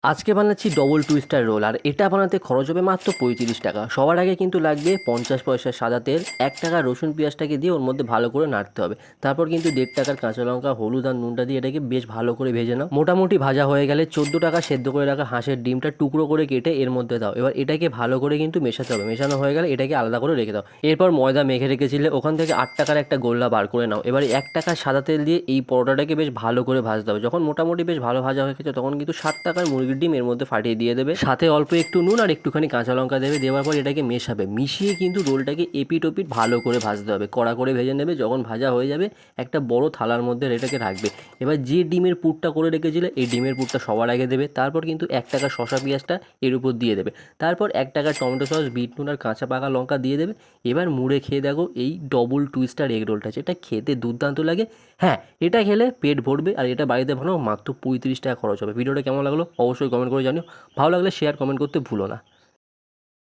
আজকে বানাচ্ছি double twister role, আর এটা বানাতে খরচ হবে মাত্র 35 টাকা। সবার আগে কিন্তু লাগবে 50 পয়সা সাদা তেল, 1 টাকা রসুন পেঁয়াজটাকে দিয়ে ওর মধ্যে ভালো করে নাড়তে হবে। তারপর কিন্তু 1.5 টাকার কাঁচা লঙ্কা, হলুদ আর নুনটা দিয়ে এটাকে বেশ ভালো করে ভেজে নাও। মোটামুটি ভাজা হয়ে গেলে 14 টাকা সেদ্ধ করে রাখা হাঁসের ডিমটা টুকরো করে কেটে এর মধ্যে দাও। এবার এটাকে ভালো করে কিন্তু মেশাতে হবে। মেশানো হয়ে গেলে এটাকে আলাদা করে রেখে দাও। এরপর ময়দা মেখে রেখেছিলে ওখান থেকে 8 টাকার একটা গোল্লা বার করে নাও। এবার 1 টাকা সাদা তেল দিয়ে এই পরোটাটাকে বেশ ভালো করে ভাজতে হবে। যখন মোটামুটি বেশ ভালো ভাজা হয়ে গেছে তখন কিন্তু 7 টাকার মুরগির ডিম এর মধ্যে ফাটিয়ে দিয়ে দেবে। সাথে অল্প একটু নুন আর একটুখানি কাঁচা লঙ্কা দেবে। দেওয়ার পর এটাকে মেশাবে। মিশিয়ে কিন্তু রোলটাকে এপিট ওপিট ভালো করে ভাজতে হবে, কড়া করে ভেজে নেবে। যখন ভাজা হয়ে যাবে একটা বড় থালার মধ্যে এটাকে রাখবে। এবার যে ডিমের পুরটা করে রেখেছিলে এই ডিমের পুরটা সবার আগে দেবে। তারপর কিন্তু 1 টাকা শসা পেঁয়াজটা এর উপর দিয়ে দেবে। তারপর 1 টাকা টমেটো সস, বিট নুন আর কাঁচা পাকা লঙ্কা দিয়ে দেবে। এবার মুড়ে খেয়ে দেখো এই ডবল টুইস্টার এগ রোলটা, যেটা খেতে দুর্দান্ত লাগে। হ্যাঁ, এটা খেলে পেট ভরবে, আর এটা বাড়িতে বানাও মাত্র 35 টাকা খরচ হবে। ভিডিওটা কেমন লাগলো অবশ্যই কমেন্ট করে জানিও। ভালো লাগলে শেয়ার কমেন্ট করতে ভুলো না।